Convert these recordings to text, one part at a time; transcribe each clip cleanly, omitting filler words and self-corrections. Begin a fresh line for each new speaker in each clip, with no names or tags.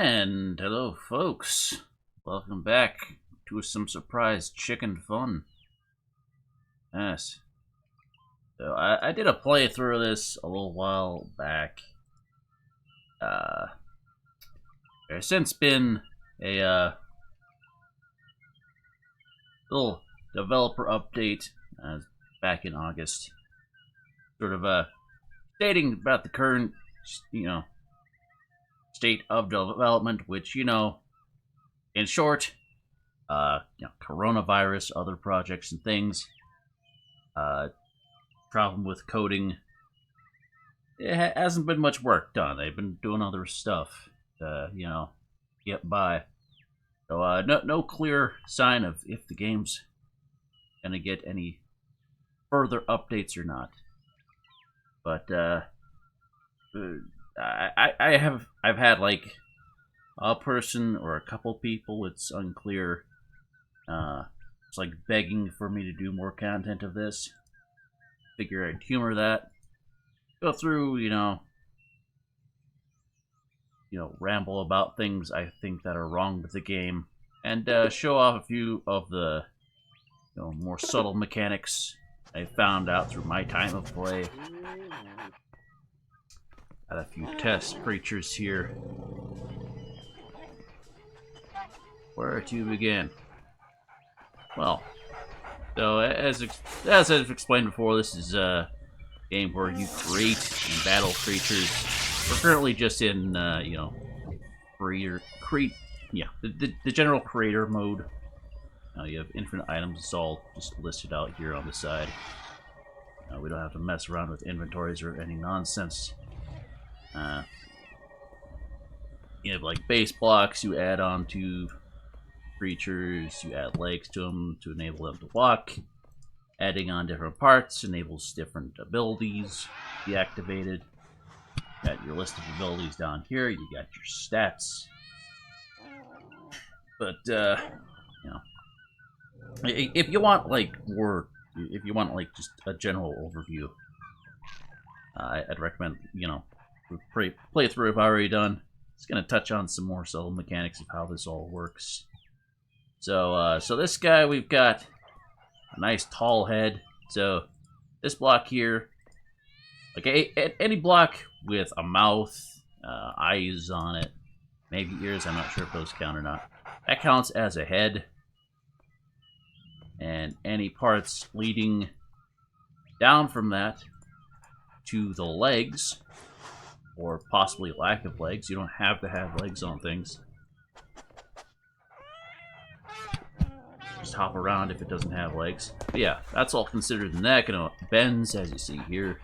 And hello, folks. Welcome back to some surprise chicken fun. Yes. So I did a playthrough of this a little while back. There's since been a little developer update back in August, sort of stating about the current, state of development, which in short, coronavirus, other projects and things, problem with coding. It hasn't been much work done. They've been doing other stuff, get by. So no clear sign of if the game's gonna get any further updates or not. But I've had like a person or a couple people. It's unclear. It's like begging for me to do more content of this. Figure I'd humor that. Go through, ramble about things I think that are wrong with the game, and show off a few of the more subtle mechanics I found out through my time of play. Got a few test creatures here. Where to begin? Well, so as I've explained before, this is a game where you create and battle creatures. We're currently just in, the general creator mode. You have infinite items. It's all just listed out here on the side. We don't have to mess around with inventories or any nonsense. You have like base blocks you add on to creatures. You add legs to them to enable them to walk. Adding on different parts enables different abilities to be activated. Got your list of abilities down here. You got your stats. But if you want like just a general overview, I'd recommend playthrough I've already done. It's gonna touch on some more subtle mechanics of how this all works. So this guy, we've got a nice tall head. So this block here, like any block with a mouth, eyes on it, maybe ears. I'm not sure if those count or not. That counts as a head. And any parts leading down from that to the legs, or possibly lack of legs. You don't have to have legs on things. Just hop around if it doesn't have legs. But yeah, that's all considered the neck, and it bends, as you see here.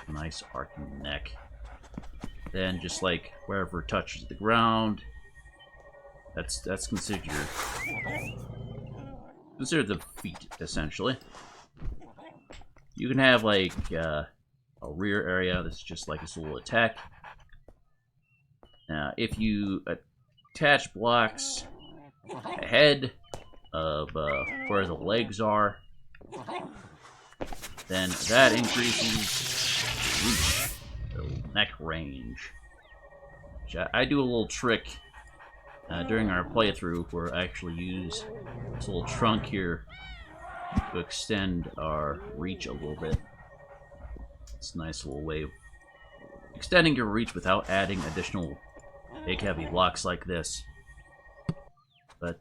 Nice arcing neck. Then just like wherever it touches the ground, that's considered the feet, essentially. You can have like a rear area that's just like this little attack. Now, if you attach blocks ahead of where the legs are, then that increases the reach, the neck range. Which I do a little trick during our playthrough where I actually use this little trunk here to extend our reach a little bit. It's a nice little way of extending your reach without adding additional big heavy blocks like this. But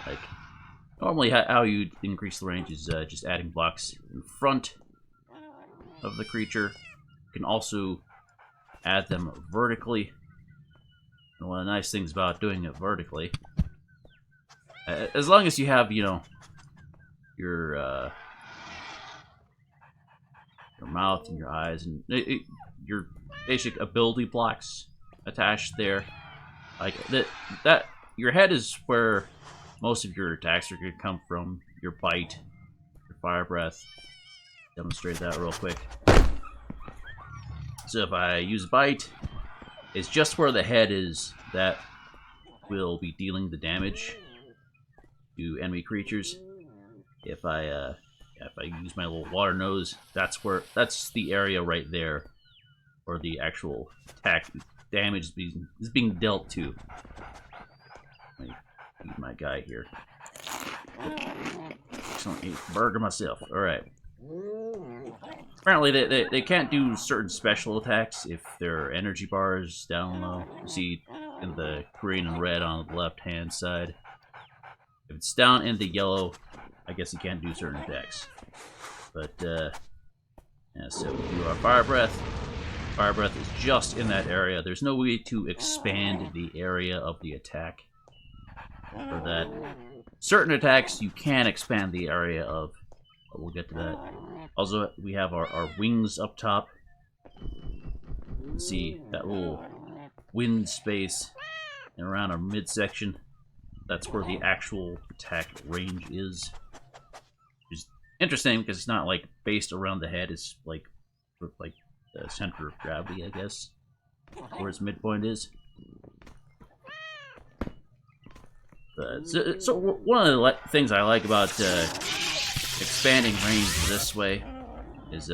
like normally how you increase the range is just adding blocks in front of the creature. You can also add them vertically. And one of the nice things about doing it vertically, as long as you have, your mouth and your eyes and your basic ability blocks attached there, like that your head is where most of your attacks are going to come from. Your bite, your fire breath. Demonstrate that real quick. So if I use bite, it's just where the head is that will be dealing the damage to enemy creatures. If I use my little water nose, that's the area right there or the actual attack damage is being dealt to. Let me eat my guy here. Just don't eat burger myself. Alright. Apparently they can't do certain special attacks if there are energy bars down low. You see in the green and red on the left hand side. If it's down in the yellow, I guess you can't do certain attacks. But yeah, so we do our fire breath. Fire breath is just in that area. There's no way to expand the area of the attack for that. Certain attacks you can expand the area of, but we'll get to that. Also, we have our wings up top. You can see that little wind space and around our midsection. That's where the actual attack range is. Which is interesting because it's not like based around the head. It's like the center of gravity, I guess, where its midpoint is. So one of the things I like about expanding range this way is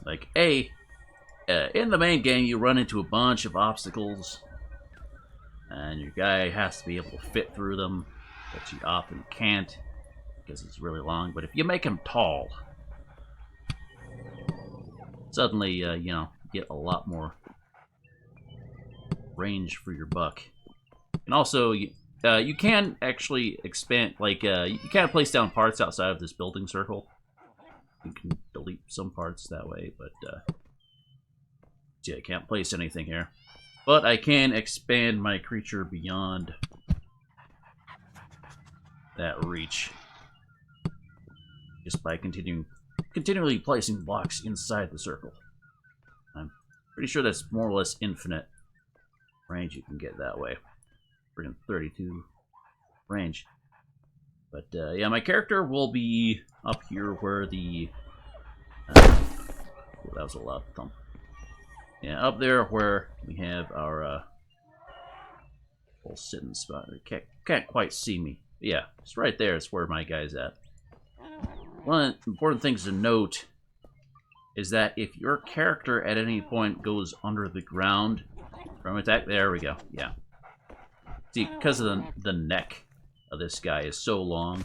like in the main game you run into a bunch of obstacles and your guy has to be able to fit through them, but you often can't because it's really long. But if you make him tall, suddenly you know, you get a lot more range for your buck. And also, you can actually expand, like, you can't place down parts outside of this building circle. You can delete some parts that way, but, yeah, I can't place anything here. But I can expand my creature beyond that reach. Just by continually placing blocks inside the circle. I'm pretty sure that's more or less infinite range you can get that way. 32 range. But yeah, my character will be up here where the oh, that was a loud thump. Yeah, up there where we have our little sitting spot. Can't quite see me. But yeah, it's right there. It's where my guy's at. One of the important things to note is that if your character at any point goes under the ground from attack, there we go. Yeah. See, because of the neck of this guy is so long,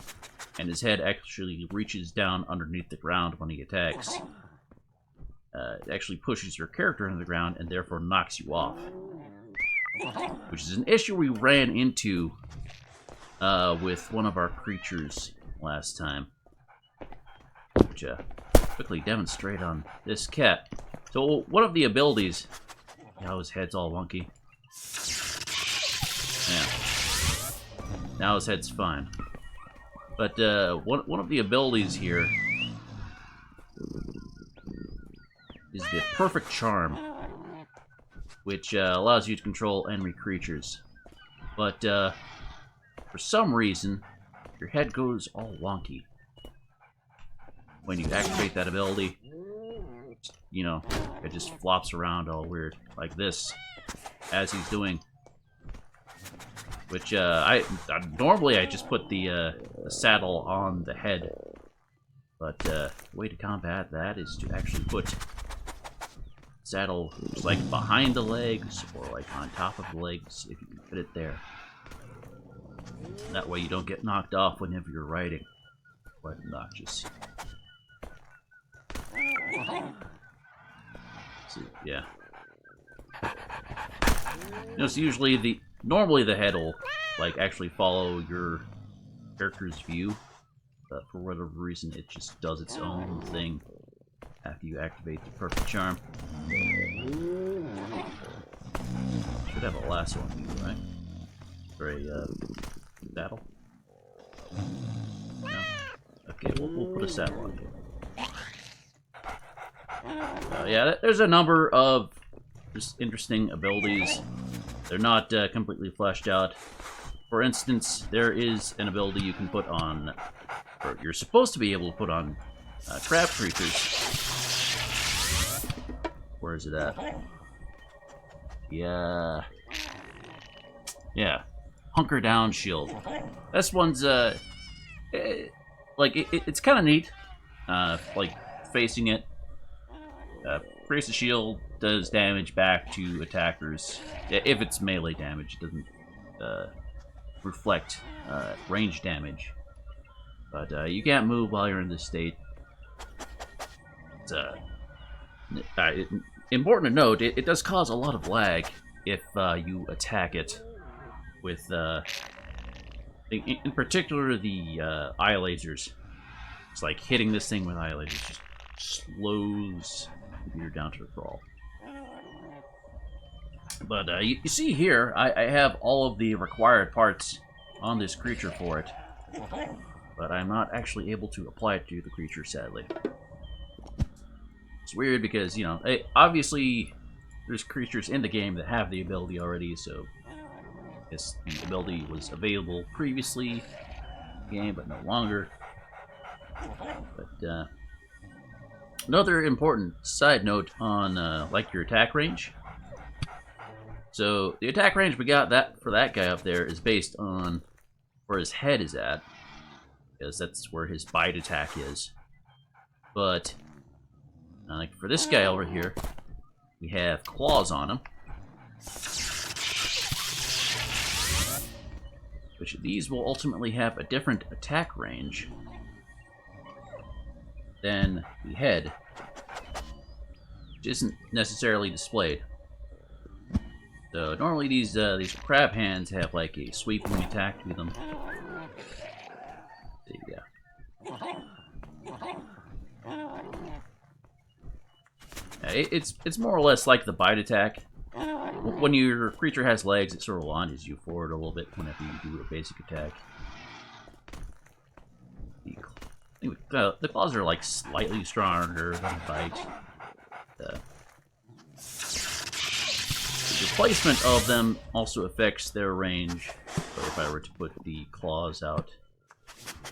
and his head actually reaches down underneath the ground when he attacks, it actually pushes your character into the ground and therefore knocks you off. Which is an issue we ran into with one of our creatures last time. Which quickly demonstrate on this cat. So one of the abilities... Now his head's all wonky. Yeah. Now his head's fine. But one of the abilities here is the Perfect Charm, which allows you to control enemy creatures. But for some reason, your head goes all wonky when you activate that ability. You know, it just flops around all weird, like this, as he's doing. Which, normally I just put the saddle on the head. But, the way to combat that is to actually put saddle, just like behind the legs, or like on top of the legs, if you can fit it there. That way you don't get knocked off whenever you're riding. Quite obnoxious. So, yeah. You know, so usually normally the head will like actually follow your character's view, but for whatever reason it just does its own thing after you activate the Perfect Charm. Should have a lasso on you, right? For a saddle? No? Okay, we'll put a saddle on you. Yeah, there's a number of just interesting abilities. They're not completely fleshed out. For instance, there is an ability you can put on, or you're supposed to be able to put on crab creatures. Where is it at? Yeah. Yeah. Hunker down shield. This one's, like, it's kind of neat. Like, facing it. increase the shield, does damage back to attackers. If it's melee damage, it doesn't reflect range damage. But you can't move while you're in this state. It's important to note, it does cause a lot of lag if you attack it with, in particular, the eye lasers. It's like hitting this thing with eye lasers just slows the computer down to a crawl. But you see here, I have all of the required parts on this creature for it, but I'm not actually able to apply it to the creature, sadly. It's weird because, you know, obviously there's creatures in the game that have the ability already, so I guess the ability was available previously in the game, but no longer. But another important side note on like your attack range. So the attack range we got for that guy up there is based on where his head is at, because that's where his bite attack is. But like for this guy over here, we have claws on him, which these will ultimately have a different attack range than the head, which isn't necessarily displayed. So normally these crab hands have like a sweeping attack to them. There you go. It's more or less like the bite attack. When your creature has legs, it sort of launches you forward a little bit whenever you do a basic attack. The claws are like slightly stronger than bite. The placement of them also affects their range. So if I were to put the claws out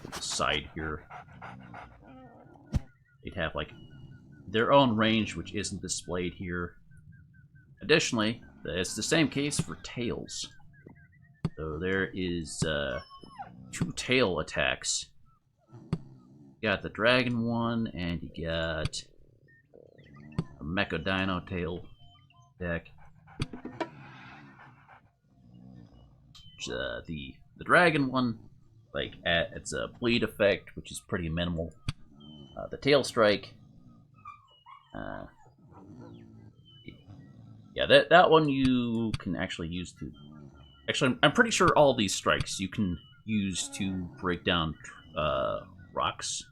to the side here, they'd have like their own range, which isn't displayed here. Additionally, it's the same case for tails. So there is 2 tail attacks. You got the dragon one, and you got a Mecha Dino tail deck. The dragon one, like it's a bleed effect, which is pretty minimal. The tail strike, yeah, that one you can actually use to. Actually, I'm pretty sure all these strikes you can use to break down rocks.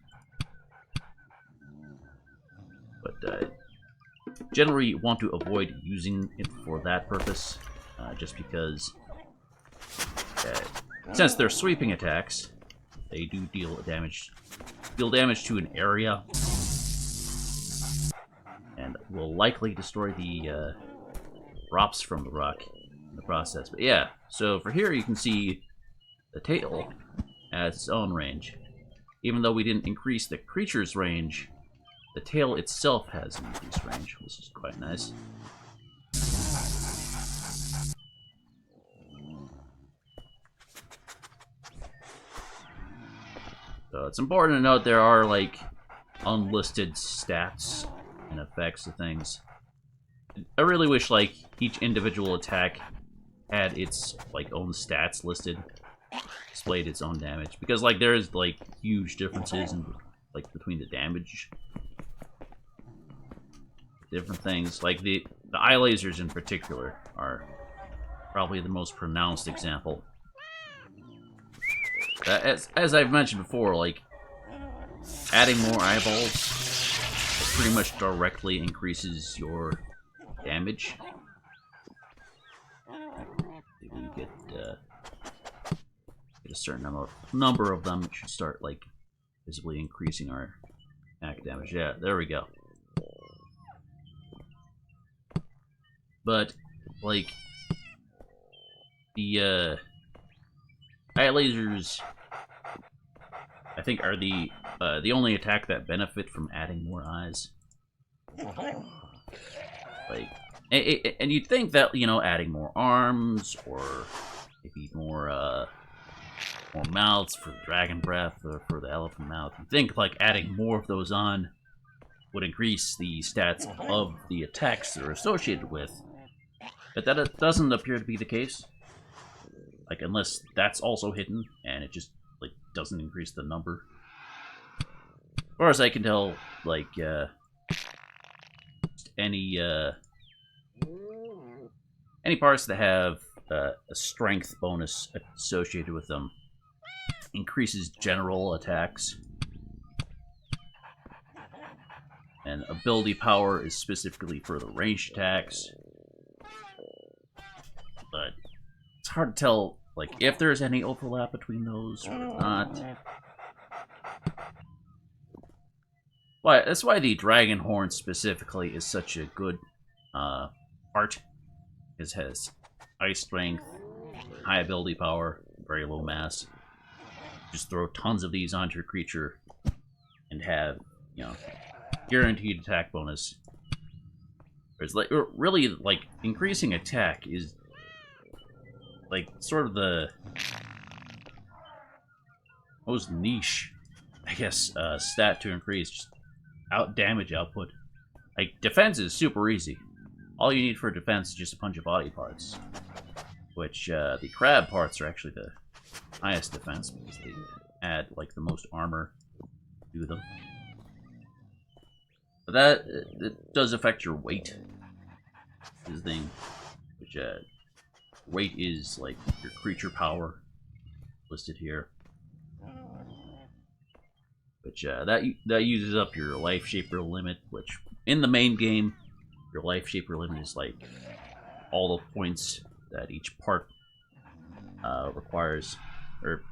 But generally, you want to avoid using it for that purpose, just because since they're sweeping attacks, they do deal damage to an area, and will likely destroy the drops from the rock in the process. But yeah, so for here you can see the tail has its own range. Even though we didn't increase the creature's range, the tail itself has an increased range, which is quite nice. So it's important to note there are like unlisted stats and effects of things. I really wish like each individual attack had its like own stats listed, displayed its own damage, because like there's like huge differences in like between the damage. Different things, like the eye lasers in particular are probably the most pronounced example. As I've mentioned before, like adding more eyeballs pretty much directly increases your damage. If you get a certain number of them, it should start like visibly increasing our attack damage. Yeah, there we go. But like the eye lasers, I think, are the only attack that benefit from adding more eyes. Like, and you'd think that, you know, adding more arms or maybe more mouths for the dragon breath or for the elephant mouth, you'd think like adding more of those on would increase the stats of the attacks they're associated with. But that doesn't appear to be the case. Like, unless that's also hidden, and it just, like, doesn't increase the number. As far as I can tell, like, any parts that have a strength bonus associated with them increases general attacks. And ability power is specifically for the ranged attacks. But it's hard to tell, like, if there's any overlap between those or not. But that's why the Dragon Horn specifically is such a good art. It has high strength, high ability power, very low mass. Just throw tons of these onto your creature and have, you know, guaranteed attack bonus. It's like, really, like, increasing attack is like sort of the most niche, I guess, stat to increase. Just damage output. Like, defense is super easy. All you need for defense is just a bunch of body parts. Which, the crab parts are actually the highest defense because they add, like, the most armor to them. But that, it does affect your weight. This thing, which, weight is, like, your creature power listed here. Which, that uses up your Life Shaper limit, which, in the main game, your Life Shaper limit is, like, all the points that each part requires, or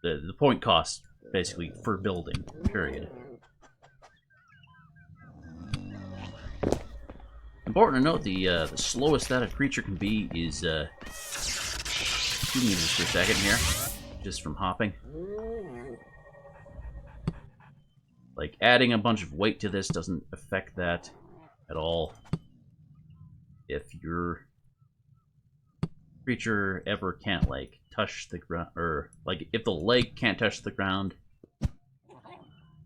the point cost, basically, for building, period. Important to note, the slowest that a creature can be is 2 meters per second here, just from hopping. Like, adding a bunch of weight to this doesn't affect that at all. If your creature ever can't, like, touch the ground, or, like, if the leg can't touch the ground,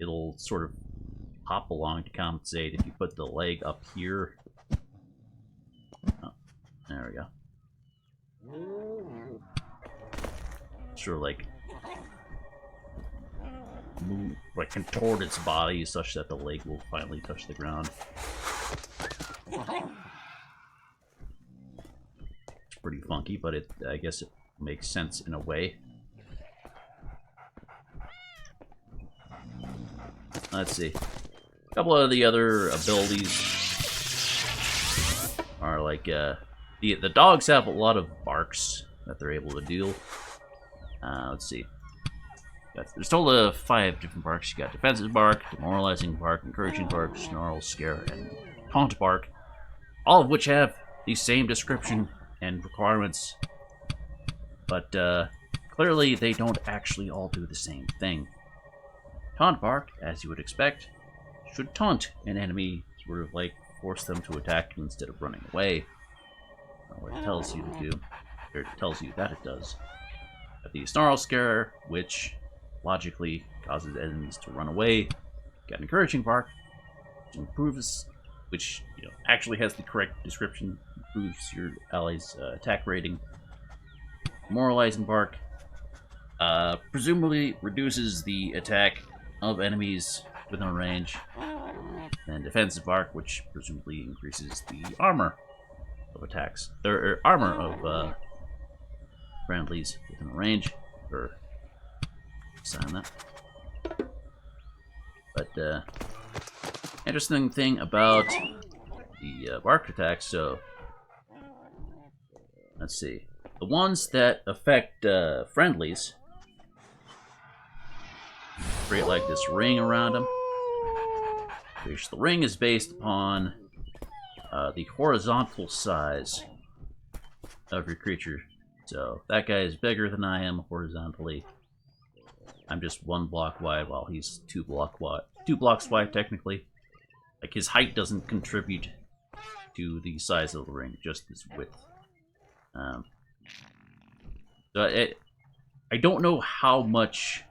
it'll sort of hop along to compensate. If you put the leg up here, oh, there we go. Sure, like, move, like, contort its body such that the leg will finally touch the ground. It's pretty funky, but I guess it makes sense in a way. Let's see. A couple of the other abilities are like, the dogs have a lot of barks that they're able to deal. Let's see. There's a total of 5 different barks. You got defensive bark, demoralizing bark, encouraging bark, snarl, scare, and taunt bark. All of which have the same description and requirements. But clearly they don't actually all do the same thing. Taunt bark, as you would expect, should taunt an enemy, sort of like force them to attack instead of running away. What it tells you to do, or it tells you that it does. Got the snarl scare, which logically causes enemies to run away. Got encouraging bark, which improves, which, you know, actually has the correct description, improves your allies' attack rating. Demoralizing bark, presumably reduces the attack of enemies within range. And defensive bark, which presumably increases the armor of attacks, or armor of friendlies within range, or sign that. But interesting thing about the bark attacks, so let's see. The ones that affect friendlies create like this ring around them. Which the ring is based upon the horizontal size of your creature. So that guy is bigger than I am horizontally. I'm just 1 block wide while he's 2 blocks wide technically. Like, his height doesn't contribute to the size of the ring, just his width. So I don't know how much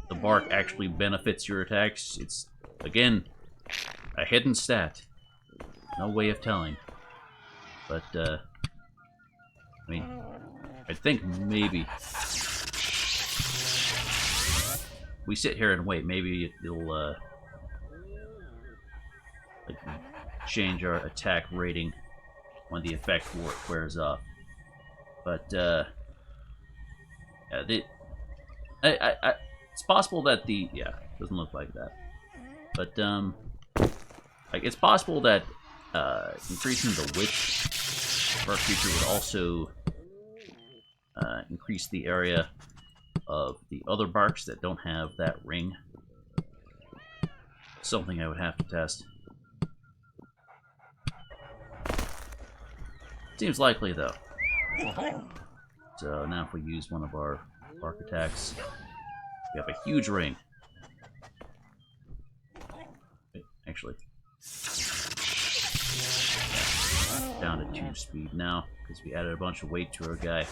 the bark actually benefits your attacks. It's, again, a hidden stat. No way of telling. But, I mean, I think maybe we sit here and wait. Maybe it'll, like, change our attack rating when the effect wears off. But, yeah, it's possible that yeah, doesn't look like that. But, like, it's possible that, increasing the width of our creature would also, increase the area of the other barks that don't have that ring. Something I would have to test. Seems likely, though. So now if we use one of our bark attacks, we have a huge ring. Wait, actually, yeah, down to 2 speed now, because we added a bunch of weight to our guy.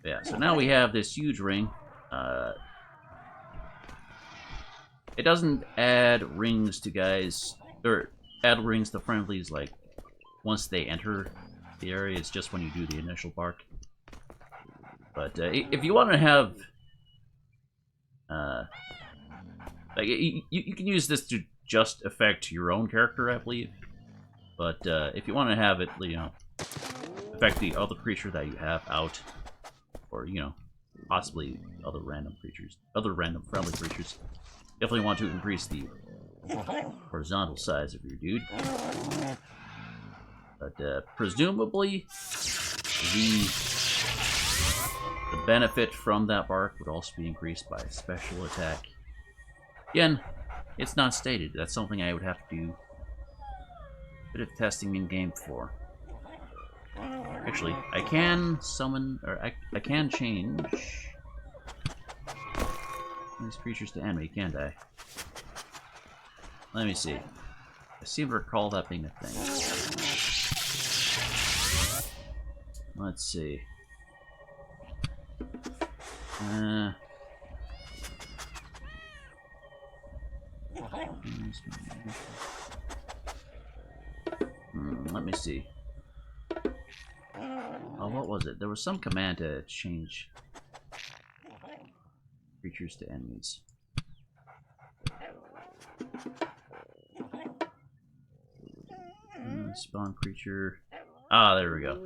Yeah, so now we have this huge ring. It doesn't add rings to guys, or add rings to friendlies, like, once they enter the area. It's just when you do the initial bark. But if you want to have, like, you can use this to just affect your own character, I believe. But if you want to have it, you know, affect the other creature that you have out, or, you know, possibly other random creatures, other random friendly creatures, definitely want to increase the horizontal size of your dude. But presumably, the benefit from that bark would also be increased by special attack. Again, it's not stated. That's something I would have to do a bit of testing in game for. Actually, I can summon, or I can change these creatures to enemy, can't I? Let me see. I seem to recall that being a thing. Let's see. Let me see. Oh, what was it? There was some command to change creatures to enemies. Spawn creature. Ah, there we go.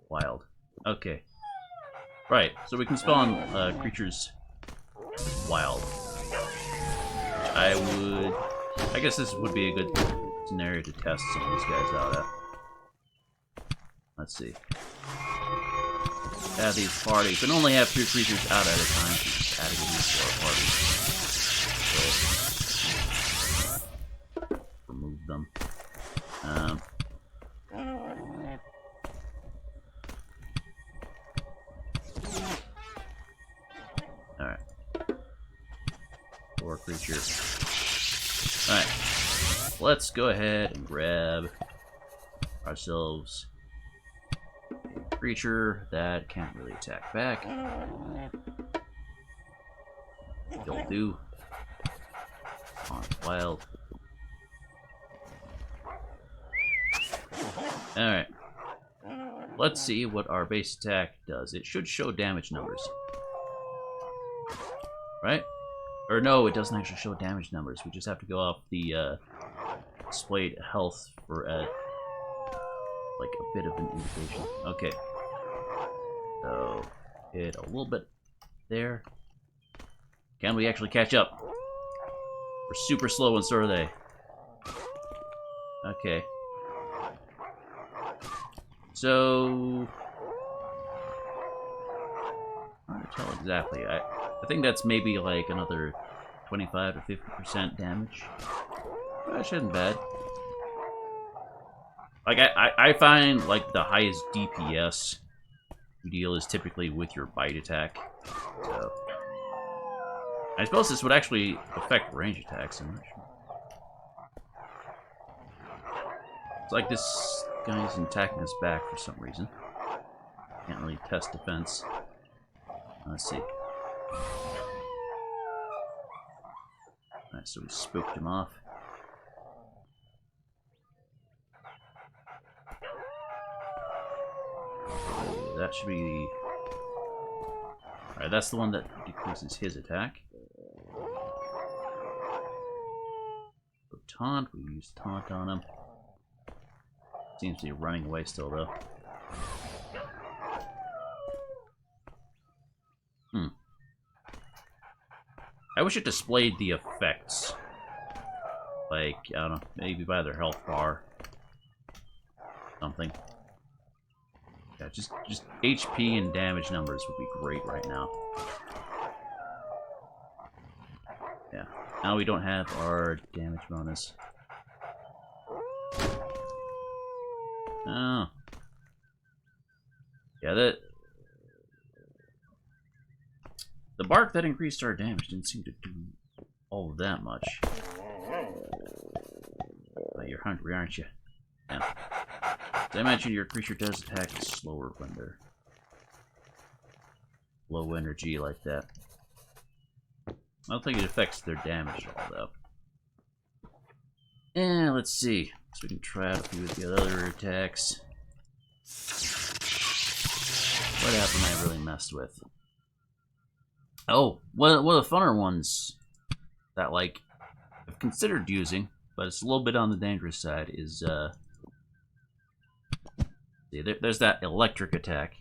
Wild. Okay. Right, so we can spawn creatures wild. I guess this would be a good scenario to test some of these guys out at. Let's see. Add these parties. We can only have 2 creatures out at a time, so just adding these to our party. So, remove them. Alright. 4 creatures. Alright. Let's go ahead and grab ourselves a creature that can't really attack back. You'll do. On wild. Alright. Let's see what our base attack does. It should show damage numbers. Right? Or no, it doesn't actually show damage numbers. We just have to go off the displayed health for like a bit of an indication. Okay. So, hit a little bit there. Can we actually catch up? We're super slow in Survey. Okay. So, hard to tell exactly. I think that's maybe like another 25 to 50% damage. That shouldn't be bad. Like I find like the highest DPS you deal is typically with your bite attack. So I suppose this would actually affect range attacks. I'm not sure. It's like this guy's attacking us back for some reason. Can't really test defense. Let's see. Alright, so we spooked him off. That should be... Alright, that's the one that decreases his attack. So taunt, we use taunt on him. Seems to be running away still, though. I wish it displayed the effects. Like, I don't know, maybe by their health bar. Something. Yeah, just HP and damage numbers would be great right now. Yeah. Now we don't have our damage bonus. Oh. Yeah, the bark that increased our damage didn't seem to do all of that much. But you're hungry, aren't you? Yeah. As I mentioned, your creature does attack slower when they're low energy like that. I don't think it affects their damage at all, though. And let's see. So we can try out a few of the other attacks. What happened I really messed with? Oh, one of the funner ones that, like, I've considered using, but it's a little bit on the dangerous side, is, see, there's that electric attack.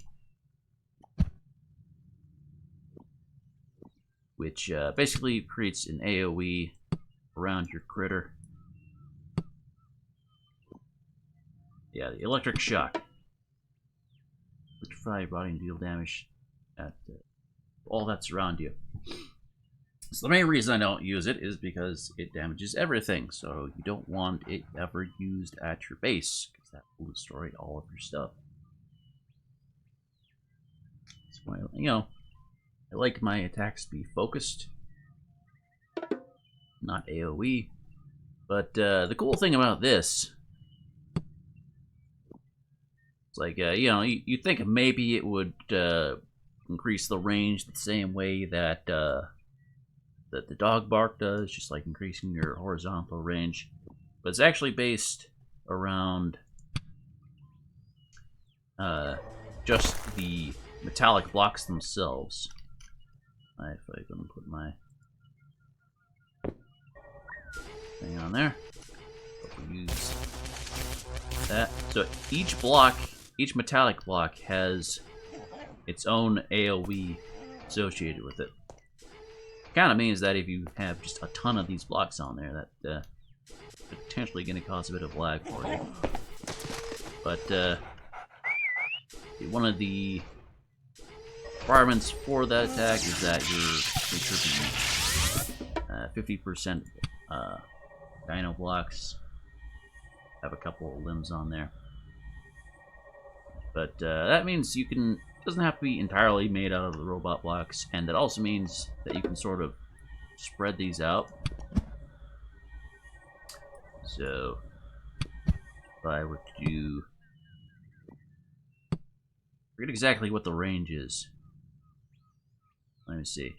Which, basically creates an AoE around your critter. Yeah, the electric shock. Electrify your body and deal damage at all that's around you. So the main reason I don't use it is because it damages everything. So you don't want it ever used at your base, because that will destroy all of your stuff. That's why, you know, I like my attacks to be focused, not AoE. But the cool thing about this, it's like, you know, you think maybe it would increase the range the same way that that the dog bark does, just like increasing your horizontal range. But it's actually based around just the metallic blocks themselves. If I can put my thing on there, we'll use that. So each block, each metallic block has its own AoE associated with it. Kind of means that if you have just a ton of these blocks on there, that potentially going to cause a bit of lag for you. But one of the requirements for that attack is that your creature be 50% dino blocks. Have a couple of limbs on there. But that means you can, doesn't have to be entirely made out of the robot blocks, and that also means that you can sort of spread these out. So if I were to do, I forget exactly what the range is. Let me see.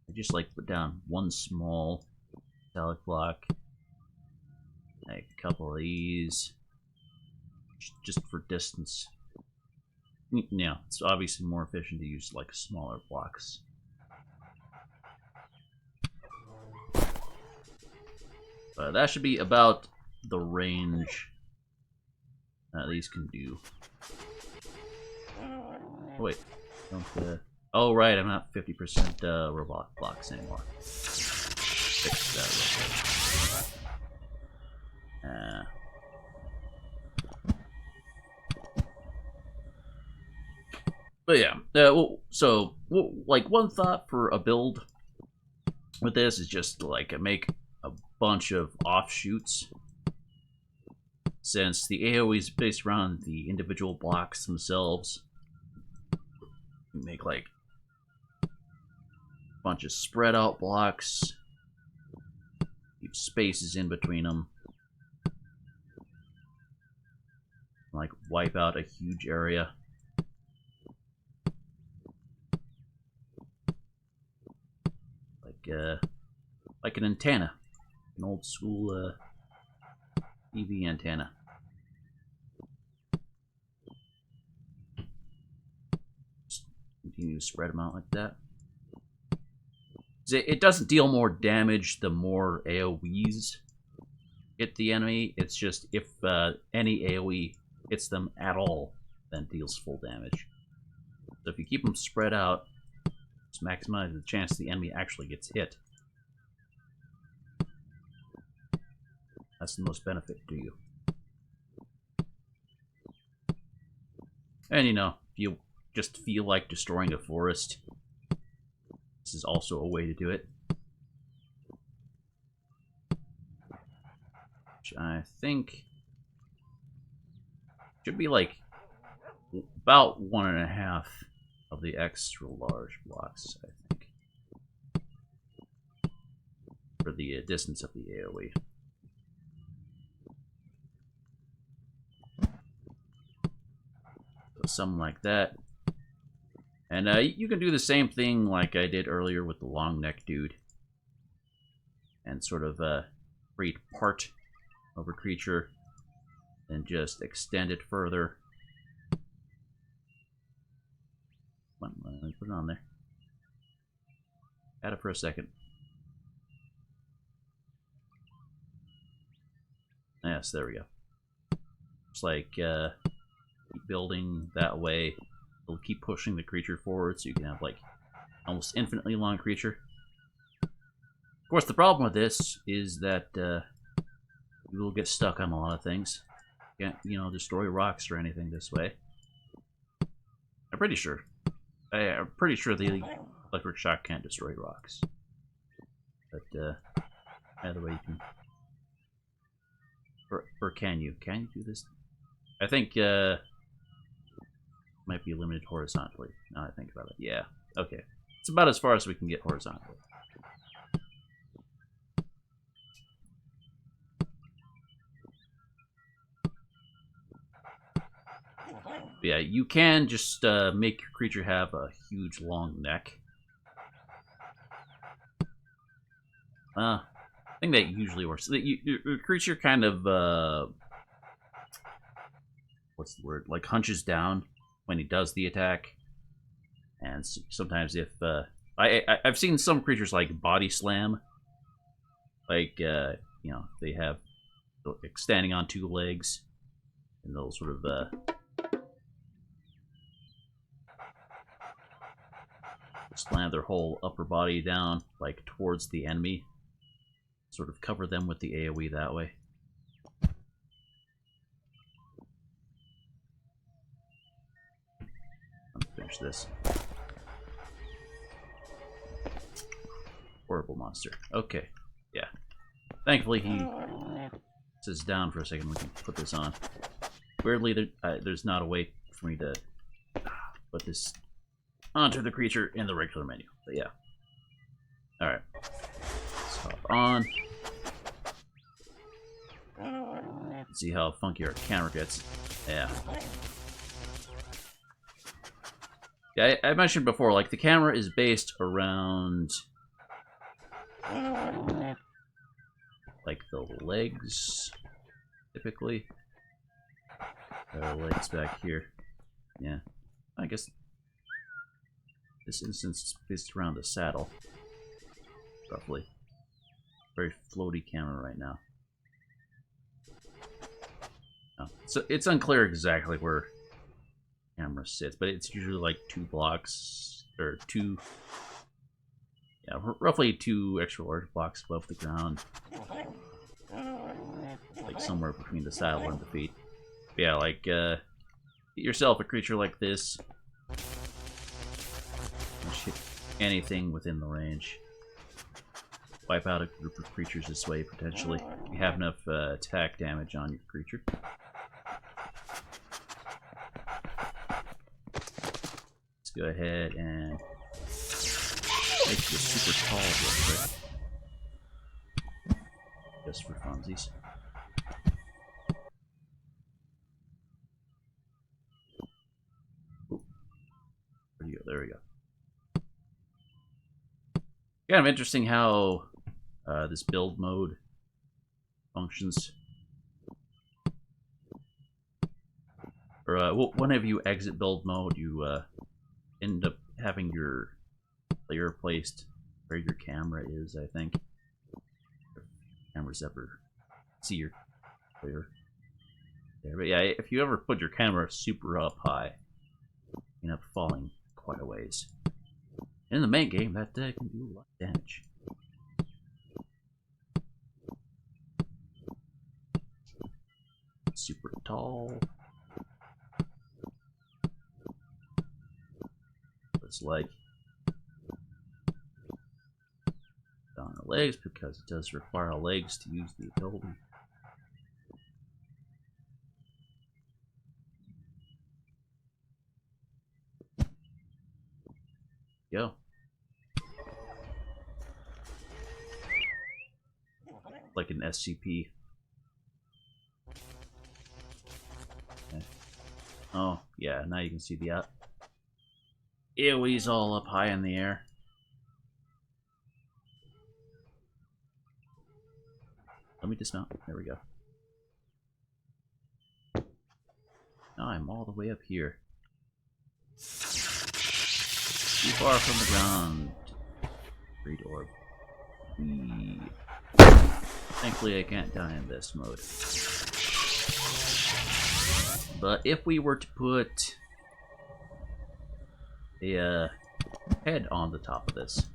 I just like to put down one small metallic block, like a couple of these, just for distance. Yeah, it's obviously more efficient to use like smaller blocks. But that should be about the range that these can do. Oh, wait, don't. Oh right, I'm not 50% robot blocks anymore. Fix that real quick. But yeah, so like one thought for a build with this is just to like make a bunch of offshoots, since the AoE is based around the individual blocks themselves. Make like a bunch of spread out blocks, keep spaces in between them, like wipe out a huge area. like an antenna, an old school TV antenna. Just continue to spread them out like that. It doesn't deal more damage the more AoEs hit the enemy. It's just if any AoE hits them at all, then deals full damage. So if you keep them spread out, just maximize the chance the enemy actually gets hit. That's the most benefit to you. And you know, if you just feel like destroying a forest, this is also a way to do it. Which I think should be like about 1.5 of the extra large blocks, I think, for the distance of the AoE. So something like that. And you can do the same thing like I did earlier with the long neck dude. And sort of create part of a creature and just extend it further. Come on, let me put it on there. Add it for a second. Yes, there we go. It's like keep building that way. It'll keep pushing the creature forward, so you can have like almost infinitely long creature. Of course, the problem with this is that you will get stuck on a lot of things. You can't, you know, destroy rocks or anything this way. I'm pretty sure. I'm pretty sure the electric shock can't destroy rocks. But either way, you can. Or can you? Can you do this? I think might be limited horizontally. Now I think about it. Yeah. Okay. It's about as far as we can get horizontally. Yeah, you can just make your creature have a huge long neck. I think that usually works. Your creature kind of what's the word? Like hunches down when he does the attack, and sometimes if I've seen some creatures like body slam, like you know, they have like standing on 2 legs, and they'll sort of slam their whole upper body down, like towards the enemy, sort of cover them with the AoE that way. Let's finish this. Horrible monster. Okay, yeah. Thankfully he sits down for a second. We can put this on. Weirdly, there's not a way for me to put this onto the creature in the regular menu. But yeah. Alright. Let's hop on. Let's see how funky our camera gets. Yeah. Yeah, I mentioned before, like, the camera is based around like the legs, typically. Legs back here. Yeah. I guess this instance is based around the saddle, roughly. Very floaty camera right now. Oh, so it's unclear exactly where the camera sits, but it's usually like 2 blocks, or 2, yeah, roughly 2 extra large blocks above the ground. Like somewhere between the saddle and the feet. But yeah, like, get yourself a creature like this. Hit anything within the range. Wipe out a group of creatures this way, potentially. If you have enough attack damage on your creature. Let's go ahead and make this super tall real quick. Just for funsies. Ooh. Where'd you go? There we go. Kind of interesting how this build mode functions. Or whenever you exit build mode, you end up having your player placed where your camera is, I think. Cameras ever see your player there. But yeah, if you ever put your camera super up high, you end up falling quite a ways. In the main game, that can do a lot of damage. Super tall. It's like on our legs because it does require legs to use the ability. Go. Like an SCP. Okay. Oh, yeah, now you can see the AoE's all up high in the air. Let me dismount. There we go. Now I'm all the way up here. Too far from the ground. Great orb. Thankfully I can't die in this mode. But if we were to put a head on the top of this,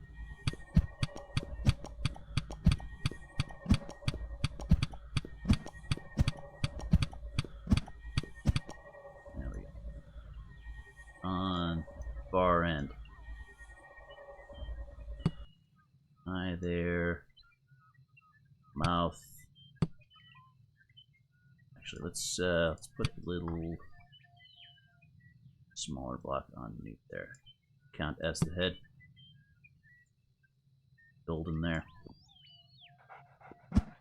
there we go. On far end. Eye there. Mouth. Actually, let's put a little smaller block underneath there. Count as the head. Build in there.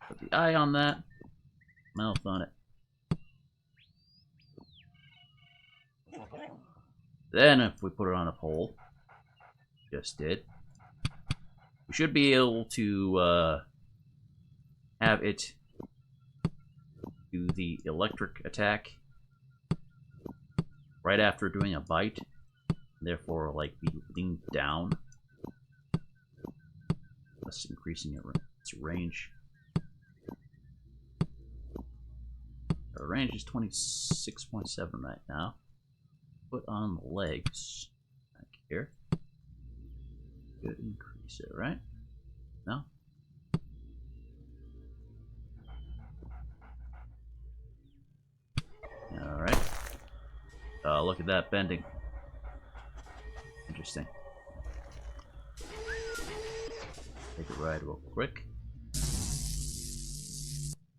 Put the eye on that. Mouth on it. Then if we put it on a pole, just did, we should be able to have it do the electric attack right after doing a bite, therefore like be leaned down, thus increasing its range. Our range is 26.7 right now. Put on the legs back here. Could increase it, right? No? Alright. Oh, look at that bending. Interesting. Take a ride real quick.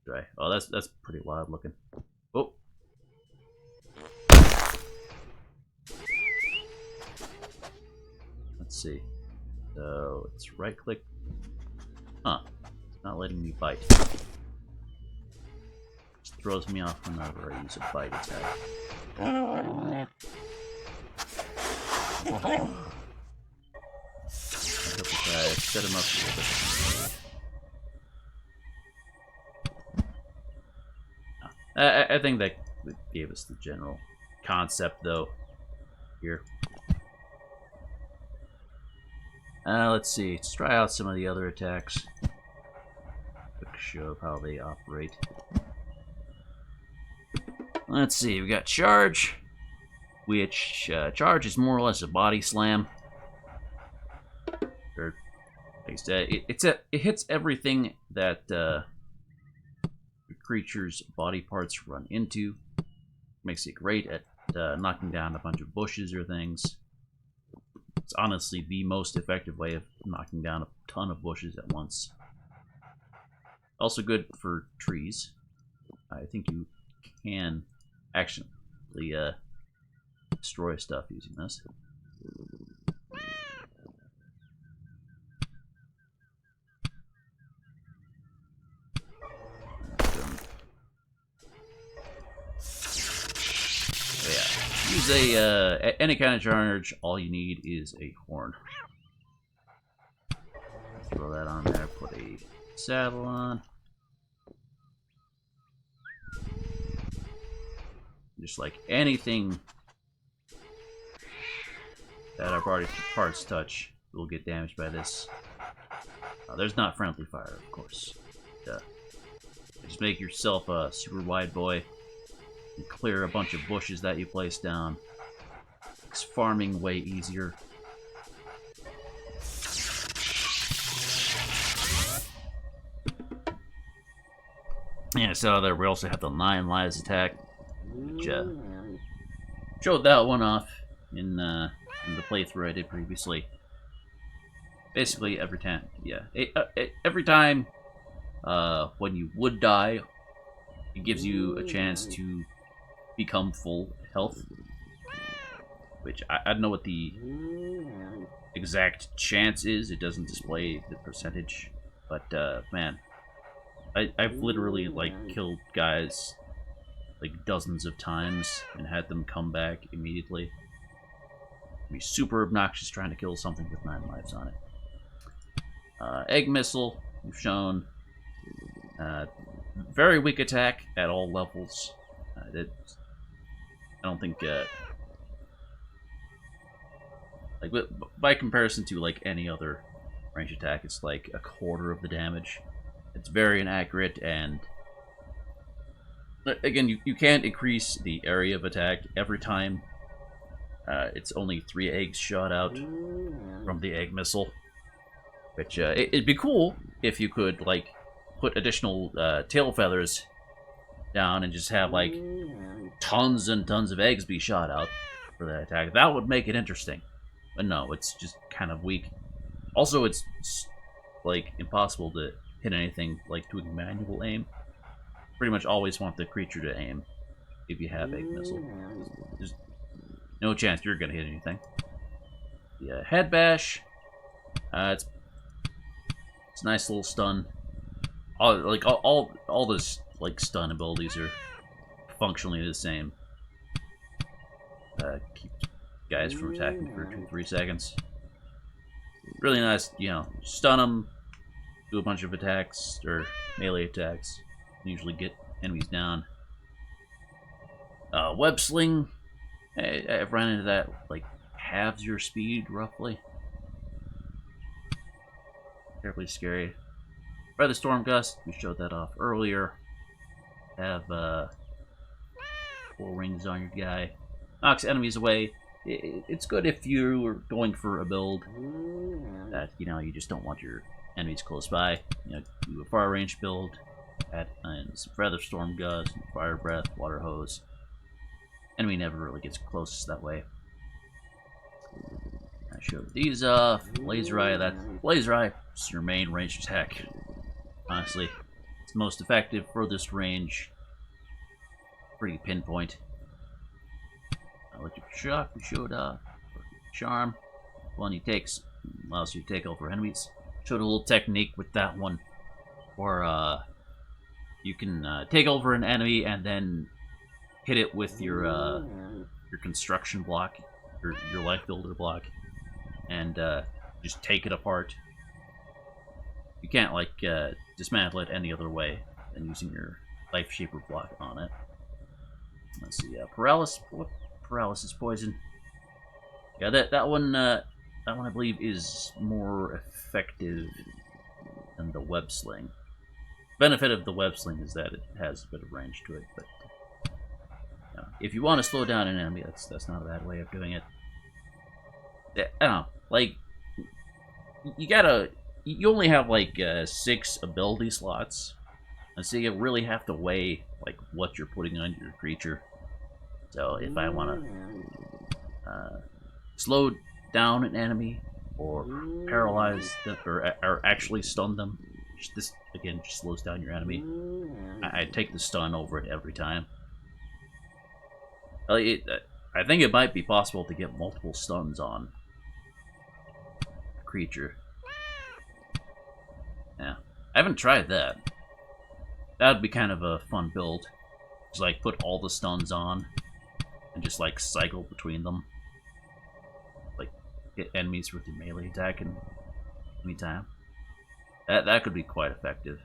Dry. Oh, that's pretty wild looking. Oh. Let's see. So it's right click. Huh. It's not letting me bite. Just throws me off whenever I use a bite attack. I hope if I set him up a little bit. I think that gave us the general concept, though, here. Let's see. Let's try out some of the other attacks. Quick show of how they operate. Let's see. We got Charge, which Charge is more or less a body slam. Or, like I said, it hits everything that the creature's body parts run into. Makes it great at knocking down a bunch of bushes or things. It's honestly the most effective way of knocking down a ton of bushes at once. Also good for trees. I think you can actually destroy stuff using this. Use any kind of charge. All you need is a horn. Throw that on there, put a saddle on. Just like anything that our body parts touch will get damaged by this. There's not friendly fire, of course. Just make yourself a super wide boy and clear a bunch of bushes that you place down. Makes farming way easier. Yeah, so there we also have the 9 lives attack, which showed that one off in the playthrough I did previously. Basically, every time, yeah, every time when you would die, it gives you a chance to become full health. Which I don't know what the exact chance is. It doesn't display the percentage, but man, I've literally like killed guys like dozens of times and had them come back immediately. It'd be super obnoxious trying to kill something with 9 lives on it. Egg missile, we've shown. Very weak attack at all levels. I don't think, like by comparison to like any other range attack, it's like a quarter of the damage. It's very inaccurate, and again, you can't increase the area of attack every time. It's only 3 eggs shot out from the egg missile. Which, it'd be cool if you could, like, put additional tail feathers down and just have, like, tons and tons of eggs be shot out for that attack. That would make it interesting. But no, it's just kind of weak. Also, it's, like, impossible to hit anything, like, doing manual aim. Pretty much always want the creature to aim if you have egg missile. There's no chance you're gonna hit anything. The head bash, it's a nice little stun. All this like stun abilities are functionally the same. Keep guys from attacking for 2-3 seconds. Really nice, you know, stun them, do a bunch of attacks or melee attacks, usually get enemies down. Web sling, I've run into that, like halves your speed roughly. Terribly scary. By the Storm Gust, we showed that off earlier. Have 4 rings on your guy. Knocks enemies away. It's good if you're going for a build that, you know, you just don't want your enemies close by. You know, do a far range build, add some Feather Storm Gust, Fire Breath, Water Hose. Enemy never really gets close that way. I showed these off. Laser Eye, is your main range attack. Honestly, it's most effective for this range. Pretty pinpoint. Electric Shock, we showed off. Charm, one he takes, allows you to take over enemies. Showed a little technique with that one, where you can take over an enemy and then hit it with your construction block, your life builder block, and just take it apart. You can't like dismantle it any other way than using your life shaper block on it. Let's see, paralysis poison. Yeah, that one I believe is more effective than the web sling. Benefit of the web sling is that it has a bit of range to it, but if you want to slow down an enemy, that's not a bad way of doing it. I don't know, like you only have like 6 ability slots, and so you really have to weigh like what you're putting on your creature. So if I want to slow down an enemy or paralyze them or actually stun them, this again just slows down your enemy. I take the stun over it every time. I think it might be possible to get multiple stuns on a creature. Yeah, I haven't tried that. That would be kind of a fun build. Just like put all the stuns on and just like cycle between them. Like hit enemies with your melee attack and anytime. That could be quite effective.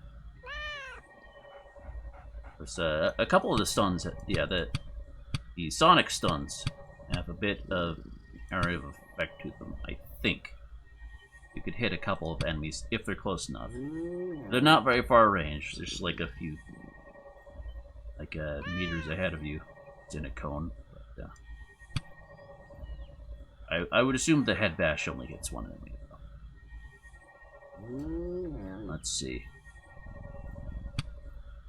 There's a couple of the stuns, yeah, the sonic stuns have a bit of area of effect to them, I think. You could hit a couple of enemies if they're close enough. They're not very far range. There's like a few, like meters ahead of you. It's in a cone. But, I would assume the head bash only hits one enemy. Let's see.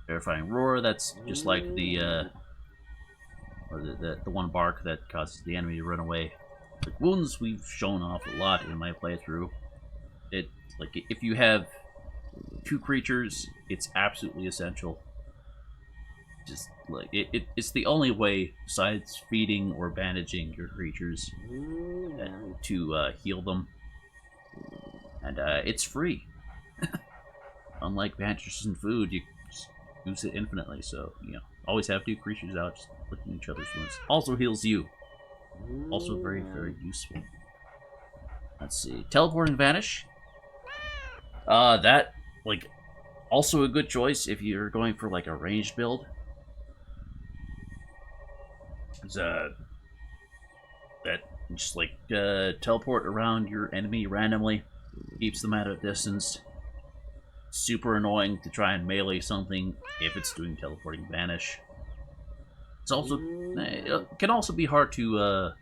Verifying roar. That's just like the one bark that causes the enemy to run away. Like wounds, we've shown off a lot in my playthrough. It like if you have two creatures, it's absolutely essential. Just like it's the only way, besides feeding or bandaging your creatures, to heal them, and it's free. Unlike bandages and food, you just use it infinitely. So always have two creatures out, just licking each other's wounds. Also heals you. Also very, very useful. Let's see, teleporting vanish. That like also a good choice if you're going for like a ranged build. That just like teleport around your enemy randomly, keeps them at a distance. Super annoying to try and melee something if it's doing teleporting vanish. It's also it can also be hard to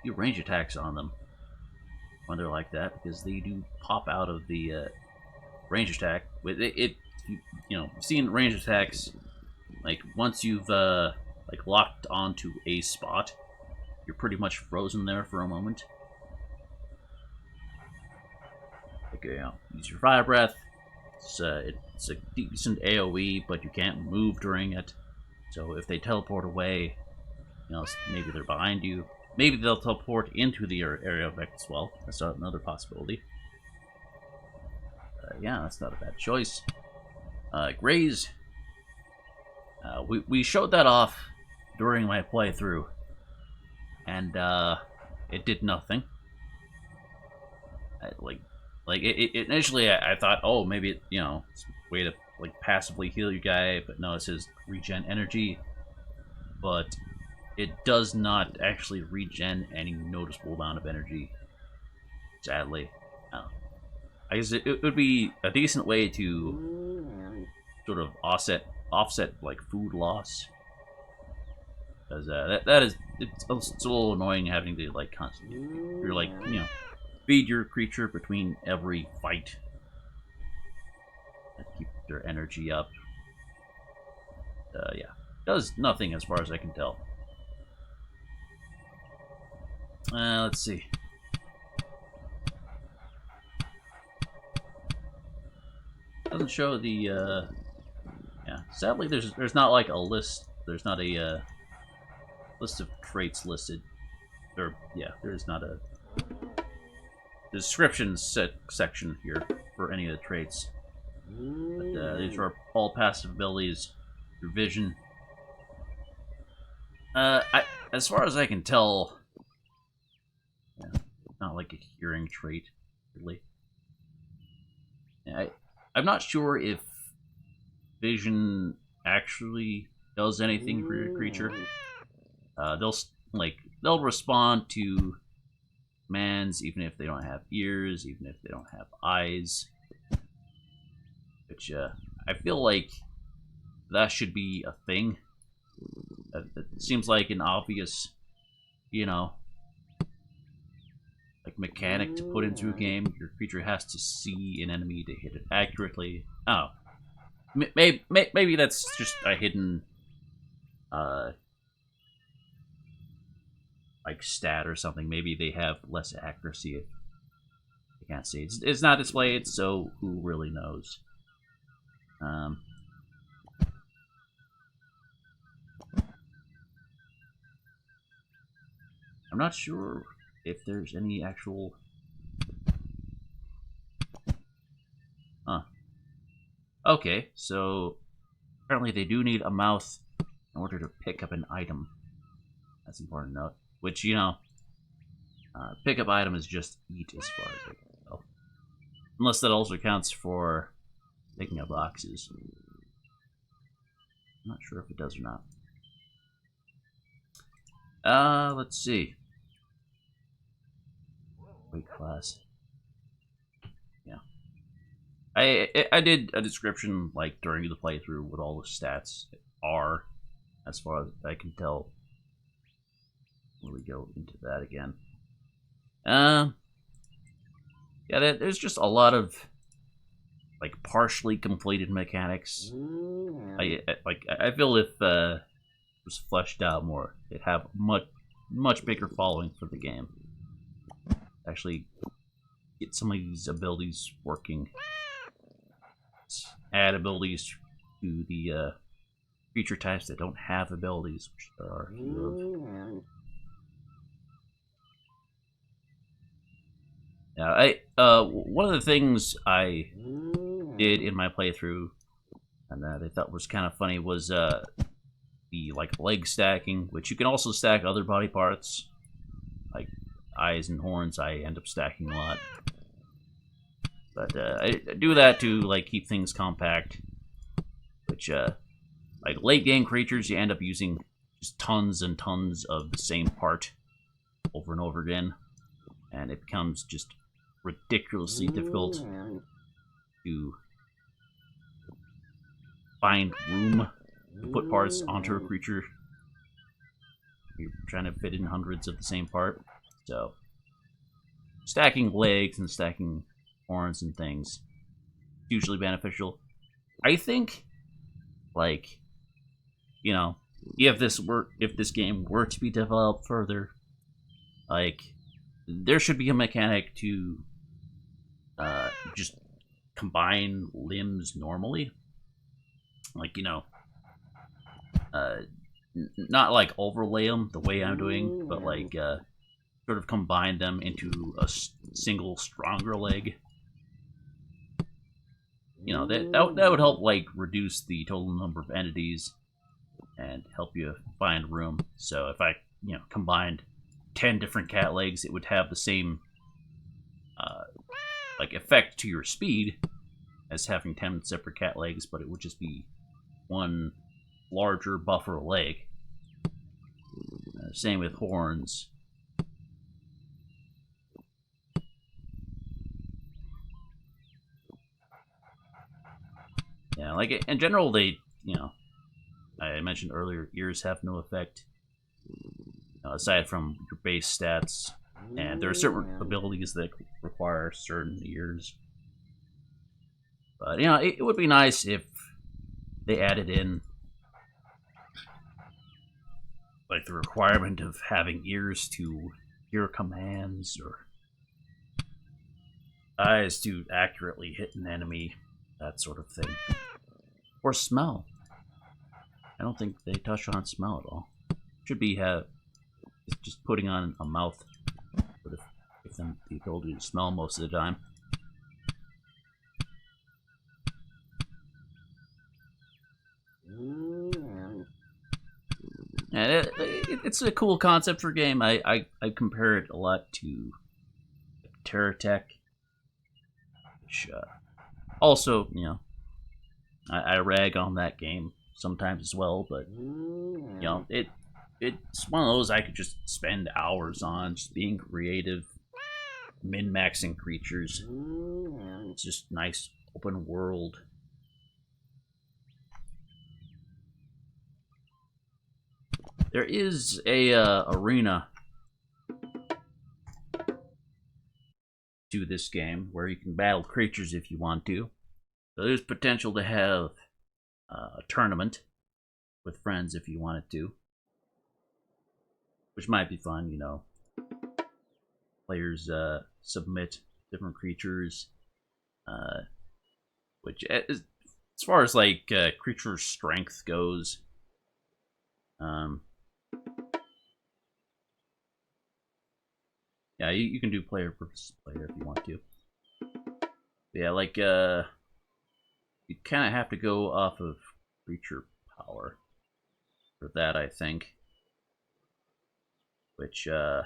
do range attacks on them when they're like that, because they do pop out of the range attack. With you've seen range attacks, like once you've like locked onto a spot, you're pretty much frozen there for a moment. Like, use your fire breath. It's a decent AoE, but you can't move during it. So if they teleport away, maybe they're behind you. Maybe they'll teleport into the area of effect as well. That's another possibility. Yeah, that's not a bad choice. Graze. We showed that off during my playthrough, and it did nothing. Initially I thought, oh, maybe it's a way to like passively heal your guy, but no, it says regen energy, but it does not actually regen any noticeable amount of energy, sadly. I guess it would be a decent way to sort of offset like food loss, because it's a little annoying having to like constantly, you're like feed your creature between every fight. Keep their energy up. Yeah, does nothing as far as I can tell. Let's see. Doesn't show the yeah. Sadly, there's not like a list. There's not a list of traits listed. Or yeah, there's not a description section here for any of the traits. But these are all passive abilities. Your vision. As far as I can tell, yeah, not like a hearing trait, really. Yeah, I'm not sure if vision actually does anything for your creature. They'll respond to commands even if they don't have ears, even if they don't have eyes. Which I feel like that should be a thing. It seems like an obvious, like mechanic to put into a game. Your creature has to see an enemy to hit it accurately. Oh, maybe that's just a hidden, like stat or something. Maybe they have less accuracy if they can't see. It's not displayed, so who really knows? I'm not sure if there's any actual... Huh. Okay, so apparently they do need a mouth in order to pick up an item. That's important to note. Which, pick up item is just eat as far as I can tell. Unless that also counts for picking up boxes. I'm not sure if it does or not. Let's see. Weight class. Yeah. I did a description, like, during the playthrough what all the stats are, as far as I can tell. Let me go into that again. Yeah, there's just a lot of, like, partially completed mechanics. I feel if it was fleshed out more, it'd have much bigger following for the game. Actually, get some of these abilities working. Add abilities to the creature types that don't have abilities, which there are a few of. Yeah, one of the things I did in my playthrough, and that I thought was kind of funny, was the like leg stacking, which you can also stack other body parts, like eyes and horns. I end up stacking a lot, but I do that to like keep things compact. Which like late game creatures, you end up using just tons and tons of the same part over and over again, and it becomes just ridiculously difficult to find room to put parts onto a creature. You're trying to fit in hundreds of the same part. So stacking legs and stacking horns and things is usually beneficial. I think, like, you know, if this game were to be developed further, like, there should be a mechanic to just combine limbs normally. Like, you know, not like overlay them the way I'm doing, but like sort of combine them into a single stronger leg. You know, that would help like reduce the total number of entities and help you find room. So if I, you know, combined 10 different cat legs, it would have the same like effect to your speed as having 10 separate cat legs, but it would just be one larger buffer leg. Same with horns. Yeah, like in general, they, you know, I mentioned earlier, ears have no effect aside from your base stats, and there are certain abilities that require certain ears. But you know, it would be nice if they added in like the requirement of having ears to hear commands or eyes to accurately hit an enemy, that sort of thing. Or smell. I don't think they touch on smell at all. Should be just putting on a mouth, but if them the ability to smell most of the time. And it's a cool concept for a game. I compare it a lot to Terra Tech, which also, you know, I rag on that game sometimes as well, but you know, it's one of those I could just spend hours on, just being creative, min-maxing creatures. It's just nice open world. There is a arena to this game where you can battle creatures if you want to. So there's potential to have a tournament with friends if you wanted to, which might be fun. You know, players submit different creatures, which as far as like creature strength goes, yeah, you can do player versus player if you want to. Yeah, like you kind of have to go off of creature power for that, I think. Which let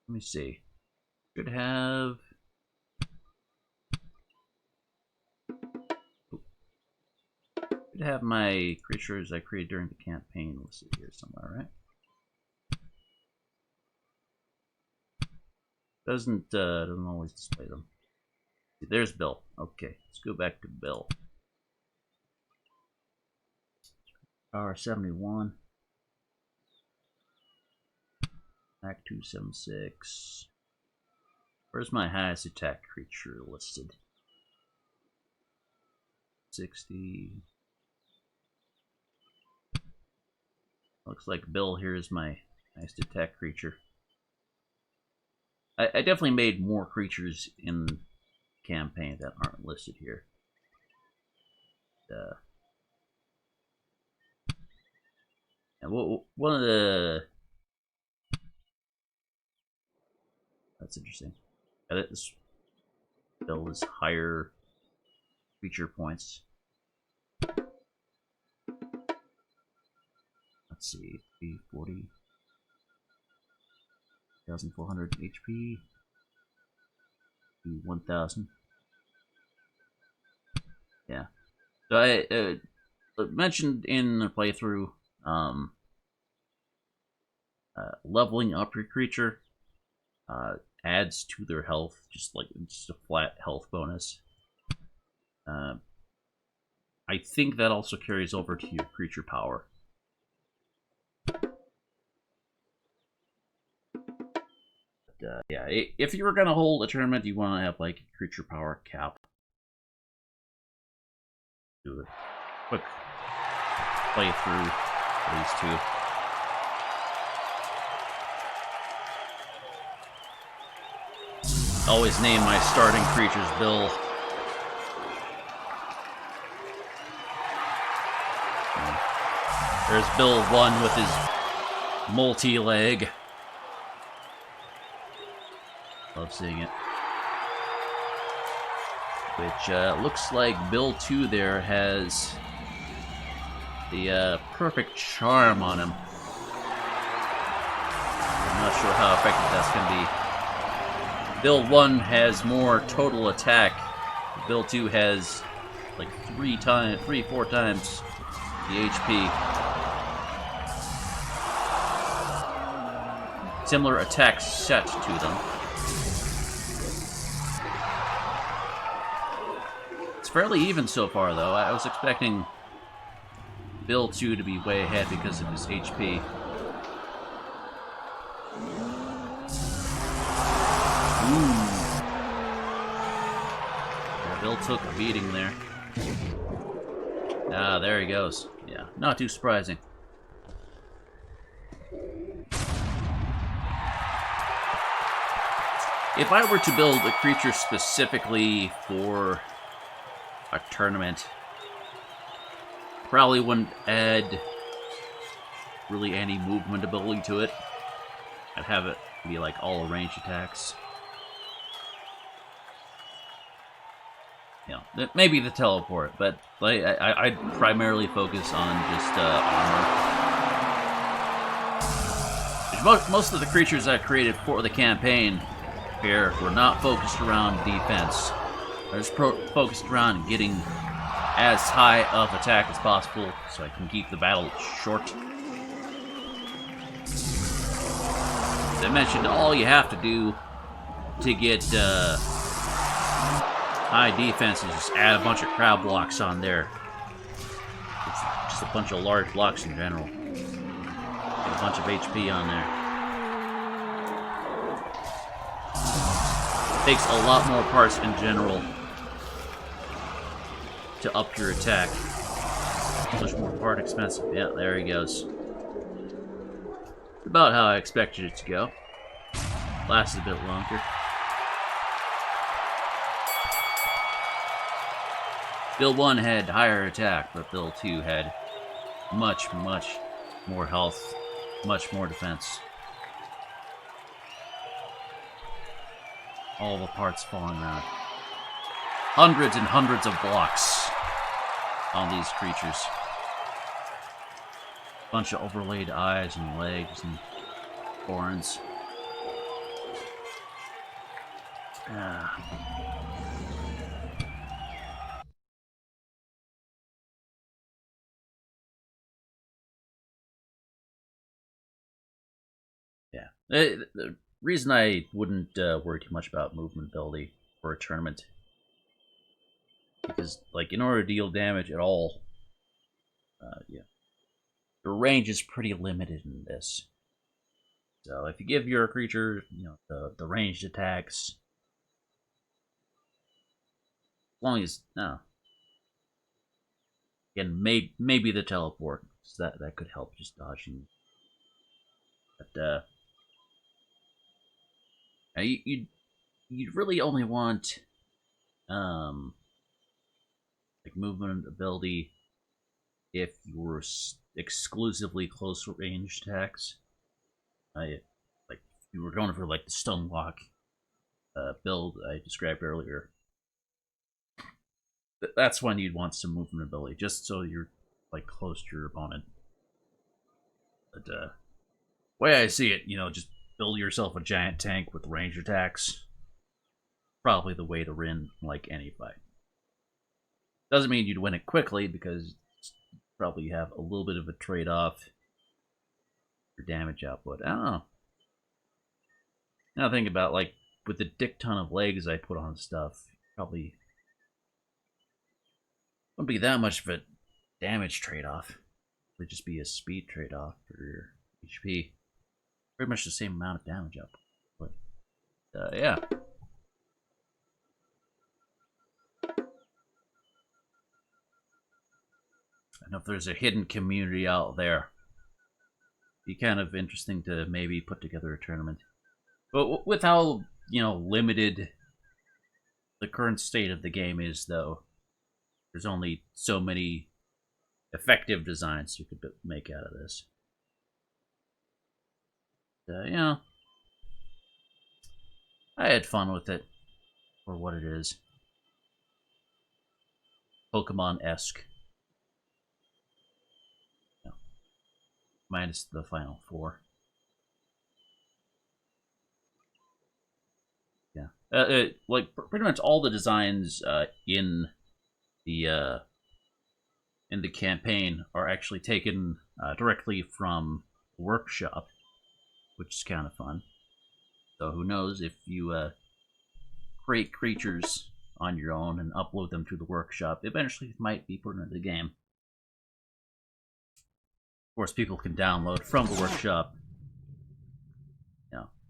me see. Should have... Should have my creatures I created during the campaign listed here somewhere, right? Doesn't always display them. There's Bill. Okay, let's go back to Bill. Power 71. Act 276. Where's my highest attack creature listed? 60. Looks like Bill here is my highest attack creature. I definitely made more creatures in the campaign that aren't listed here. And one of the... That's interesting. This Bill is higher creature points. Let's see, 40. 1,400 HP. 1,000. Yeah. So I mentioned in the playthrough, leveling up your creature adds to their health, just a flat health bonus. I think that also carries over to your creature power. Yeah, if you were gonna hold a tournament, you want to have like a creature power cap. Do a quick playthrough for these two. Always name my starting creatures Bill. There's Bill 1 with his multi-leg. Love seeing it. Which looks like Bill 2 there has the perfect charm on him. I'm not sure how effective that's going to be. Bill 1 has more total attack. Bill 2 has like 4 times the HP. Similar attack set to them. It's fairly even so far, though. I was expecting Bill 2 to be way ahead because of his HP. Ooh. Yeah, Bill took a beating there. Ah, there he goes. Yeah, not too surprising. If I were to build a creature specifically for a tournament, probably wouldn't add really any movement ability to it. I'd have it be like all range attacks. You know, maybe the teleport, but like, I'd primarily focus on just armor. Most of the creatures I created for the campaign here were not focused around defense. I was focused around getting as high of attack as possible so I can keep the battle short. As I mentioned, all you have to do to get high defense is just add a bunch of crowd blocks on there. It's just a bunch of large blocks in general. Get a bunch of HP on there. Takes a lot more parts in general to up your attack. Much more part expensive. Yeah, there he goes. About how I expected it to go. Lasted a bit longer. Bill 1 had higher attack, but Bill 2 had much, much more health, much more defense. All the parts falling around. Hundreds and hundreds of blocks on these creatures. Bunch of overlaid eyes and legs and horns. Yeah. The reason I wouldn't worry too much about movement ability for a tournament, because like in order to deal damage at all, yeah, the range is pretty limited in this. So if you give your creature, the ranged attacks, as long as no, again, maybe the teleport, so that could help just dodging. But you really only want like movement ability if you were exclusively close range attacks. Like if you were going for like the stun lock build I described earlier. That's when you'd want some movement ability, just so you're like close to your opponent. But way I see it, just build yourself a giant tank with range attacks. Probably the way to win like any fight. Doesn't mean you'd win it quickly because probably have a little bit of a trade-off for damage output. I don't know. Now think about like with the dick ton of legs I put on stuff, probably wouldn't be that much of a damage trade-off. It'd just be a speed trade-off for your HP. Pretty much the same amount of damage output. But yeah. I know if there's a hidden community out there, be kind of interesting to maybe put together a tournament. But with how limited the current state of the game is, though, there's only so many effective designs you could make out of this. I had fun with it for what it is. Pokemon-esque. Minus the final 4. Yeah. Like pretty much all the designs in the campaign are actually taken directly from Workshop, which is kind of fun. So who knows, if you create creatures on your own and upload them to the Workshop, eventually it might be put into the game. Of course, people can download from the Workshop.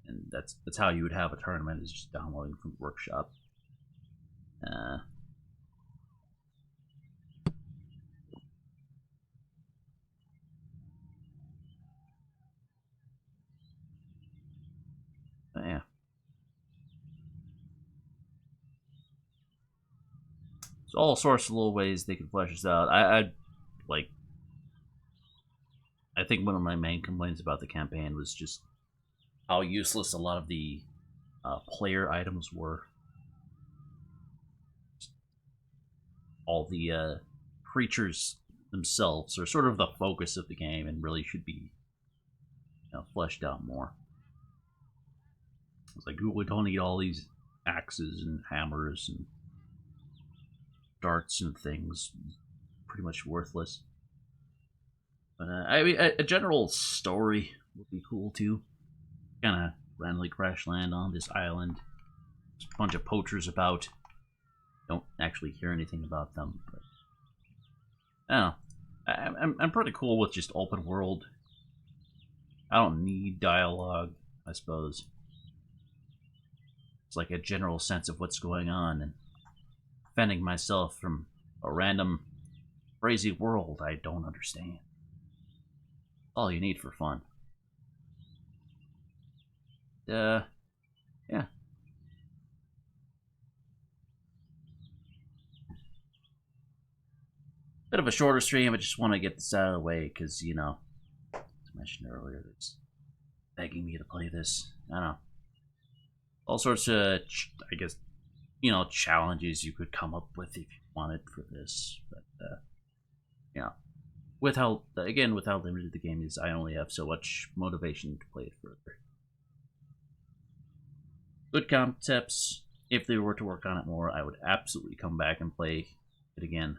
And that's how you would have a tournament, is just downloading from the Workshop. Yeah. So all sorts of little ways they can flesh this out. I think one of my main complaints about the campaign was just how useless a lot of the player items were. All the creatures themselves are sort of the focus of the game and really should be fleshed out more. It's like, we don't need all these axes and hammers and darts and things. Pretty much worthless. But I mean, a general story would be cool too. Kind of randomly crash land on this island. There's a bunch of poachers about. Don't actually hear anything about them, but I don't know. I'm pretty cool with just open world. I don't need dialogue, I suppose. It's like a general sense of what's going on and defending myself from a random crazy world I don't understand. All you need for fun. Yeah. Bit of a shorter stream. I just want to get this out of the way because, as mentioned earlier, it's begging me to play this. I don't know. All sorts of, I guess, challenges you could come up with if you wanted for this. But, with how limited the game is, I only have so much motivation to play it further. Good concepts, if they were to work on it more, I would absolutely come back and play it again.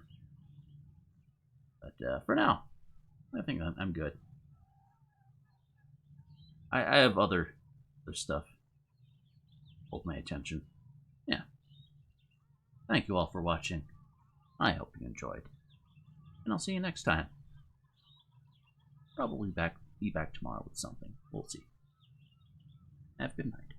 But for now, I think I'm good. I have other stuff hold my attention. Yeah. Thank you all for watching. I hope you enjoyed. And I'll see you next time. Probably be back tomorrow with something. We'll see. Have a good night.